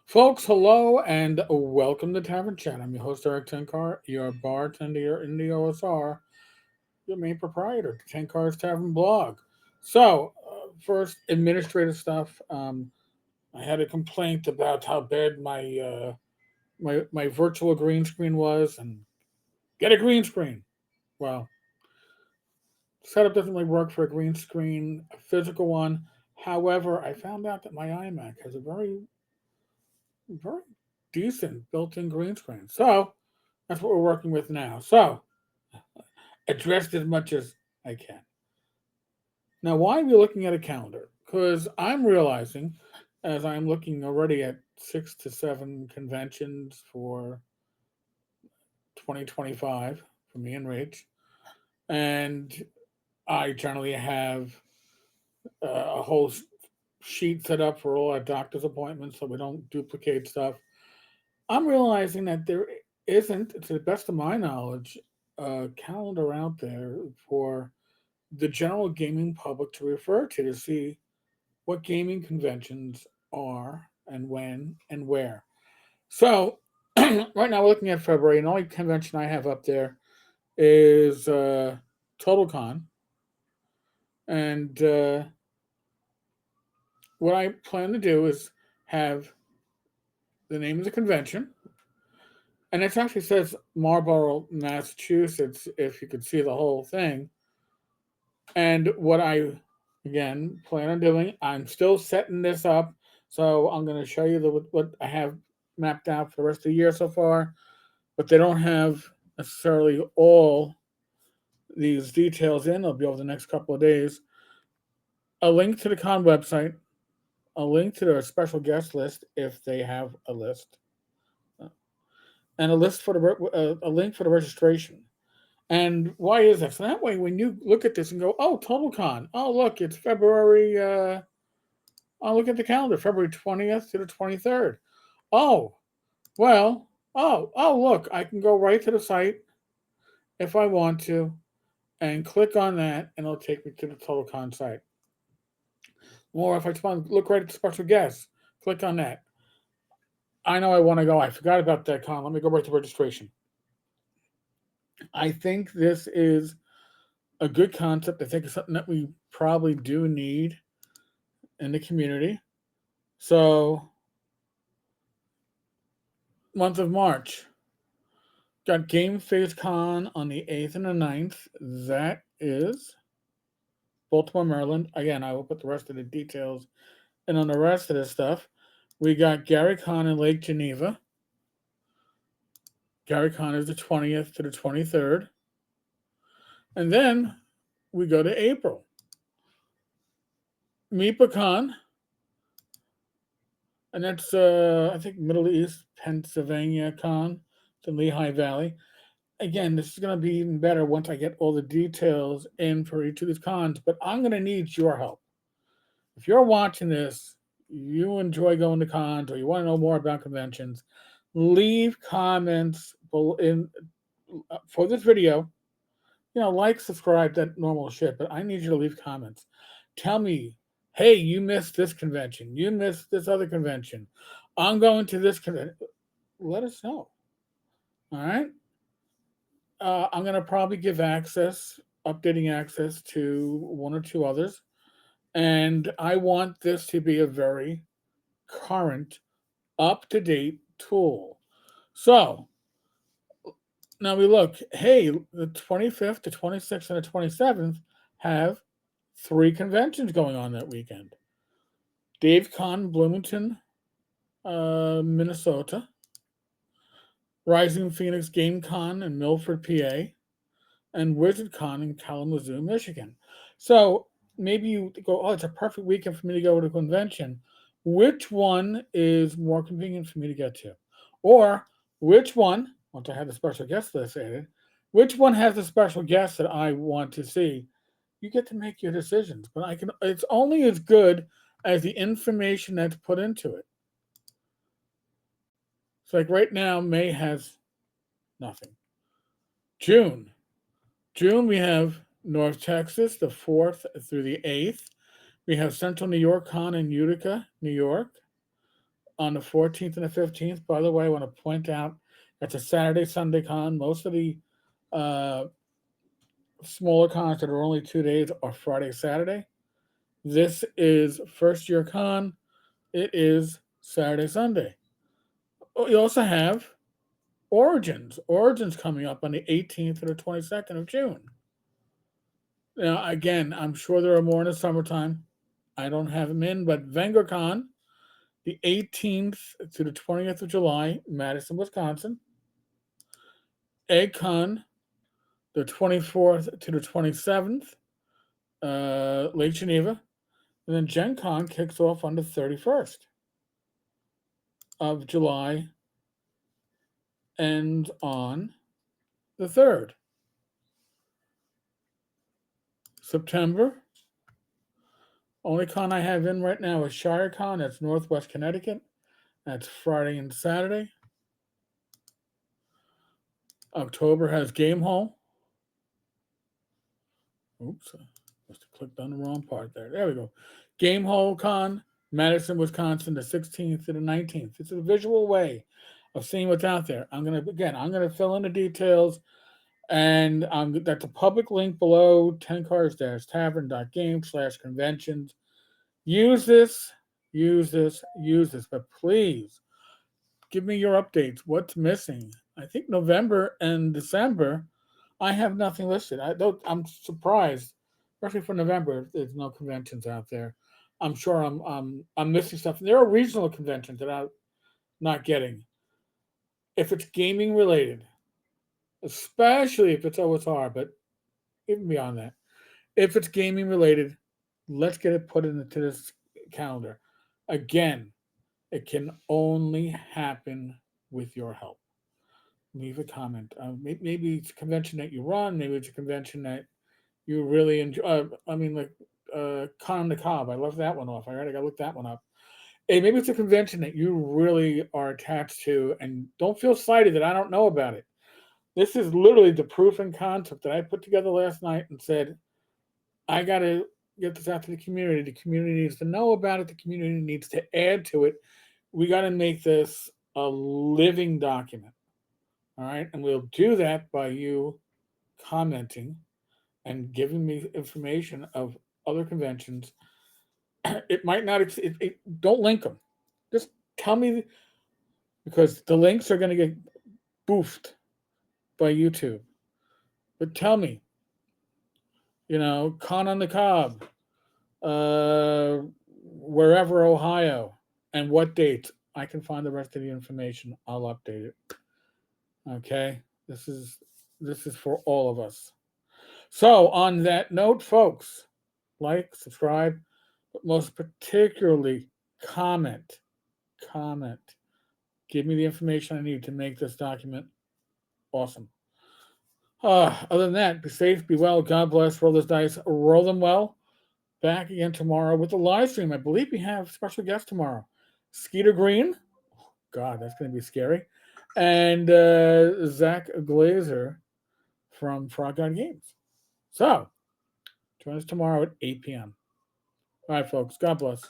Folks, hello and welcome to Tavern Chat. I'm your host, Eric Tenkar, your bartender in the OSR, your main proprietor, Tenkar's Tavern blog. First, administrative stuff. I had a complaint about how bad my virtual green screen was, and get a green screen. Well, setup doesn't really work for a green screen, a physical one. However, I found out that my iMac has a very decent built-in green screen. So that's what we're working with now. So addressed as much as I can. Now, why are we looking at a calendar? Because I'm realizing, as I'm looking already at 6 to 7 conventions for 2025 for me and Rach, and I generally have a whole sheet set up for all our doctor's appointments so we don't duplicate stuff. I'm realizing that there isn't, to the best of my knowledge, a calendar out there for the general gaming public to refer to see what gaming conventions are and when and where. So, right now we're looking at February, and the only convention I have up there is TotalCon. And what I plan to do is have the name of the convention, and it actually says Marlborough, Massachusetts, if you could see the whole thing. And what I, again, plan on doing, I'm still setting this up. So I'm going to show you what I have mapped out for the rest of the year so far. But they don't have necessarily all these details in. They'll be over the next couple of days. A link to the con website, a link to their special guest list if they have a list, and a list for a link for the registration. And why is that? So that way, when you look at this and go, "Oh, TotalCon! Oh, look, it's February. Oh, look at the calendar, February 20th to the 23rd. Oh, well. Oh, look, I can go right to the site if I want to, and click on that, and it'll take me to the TotalCon site. Or if I just want to look right at the special guests, click on that. I know I want to go. I forgot about that con. Let me go right to registration. I think this is a good concept. I think it's something that we probably do need in the community. So, month of March, got Game Face Con on the 8th and the 9th. That is Baltimore, Maryland. Again, I will put the rest of the details in on the rest of this stuff. We got Gary Con in Lake Geneva. Gary Con is the 20th to the 23rd. And then we go to April. MeepaCon, and that's I think Middle East Pennsylvania Con. It's in Lehigh Valley. Again, this is going to be even better once I get all the details in for each of these cons. But I'm going to need your help. If you're watching this, you enjoy going to cons, or you want to know more about conventions, leave comments in for this video. Like, subscribe, that normal shit. But I need you to leave comments. Tell me, hey, you missed this convention. You missed this other convention. I'm going to this convention. Let us know. All right. I'm going to probably give updating access to one or two others. And I want this to be a very current, up to date tool. So now we look, hey, the 25th, the 26th, and the 27th have 3 conventions going on that weekend. Dave Con, Bloomington, Minnesota. Rising Phoenix Game Con in Milford, PA. And Wizard Con in Kalamazoo, Michigan. So maybe you go, oh, it's a perfect weekend for me to go to a convention. Which one is more convenient for me to get to? Or which one, once I have the special guest list added, which one has the special guest that I want to see? You get to make your decisions. But it's only as good as the information that's put into it. It's like right now, May has nothing. June, we have North Texas, the 4th through the 8th. We have Central New York Con in Utica, New York. on the 14th and the 15th. By the way, I want to point out that's a Saturday, Sunday con. Most of the uh, smaller cons that are only 2 days are Friday, Saturday. This is first year con. It is Saturday, Sunday. You also have Origins. Origins coming up on the 18th and the 22nd of June. Now, again, I'm sure there are more in the summertime. I don't have them in, but VengerCon, the 18th to the 20th of July, Madison, Wisconsin. EggCon, the 24th to the 27th, Lake Geneva. And then Gen Con kicks off on the 31st of July, ends on the 3rd. September, only con I have in right now is ShireCon. That's Northwest Connecticut. That's Friday and Saturday. October has Game Hall. Oops, I must have clicked on the wrong part there. There we go. Game Hall Con, Madison, Wisconsin, the 16th to the 19th. It's a visual way of seeing what's out there. I'm gonna fill in the details, and that's a public link below, tenkars-tavern.games/conventions. Use this, but please give me your updates. What's missing? I think November and December, I have nothing listed. I'm surprised, especially for November. There's no conventions out there. I'm sure I'm missing stuff. There are regional conventions that I'm not getting. If it's gaming related, especially if it's OSR, but even beyond that, if it's gaming related, let's get it put into this calendar. Again, it can only happen with your help. Leave a comment. Maybe it's a convention that you run. Maybe it's a convention that you really enjoy. Con on the Cob. I left that one off. I already got to look that one up. Hey, maybe it's a convention that you really are attached to, and don't feel slighted that I don't know about it. This is literally the proof and concept that I put together last night and said, I got to get this out to the community. The community needs to know about it. The community needs to add to it. We got to make this a living document. All right. And we'll do that by you commenting and giving me information of other conventions. It might not, don't link them. Just tell me, because the links are going to get boofed by YouTube. But tell me, Con on the Cob, wherever, Ohio, and what dates. I can find the rest of the information. I'll update it. Okay, this is for all of us. So on that note, folks, like, subscribe, but most particularly comment. Give me the information I need to make this document awesome. Other than that, be safe, be well, God bless, roll those dice, roll them well. Back again tomorrow with the live stream. I believe we have special guest tomorrow. Skeeter Green. God, that's going to be scary. And Zach Glazer from Frog God Games. So, join us tomorrow at 8 p.m. All right, folks. God bless.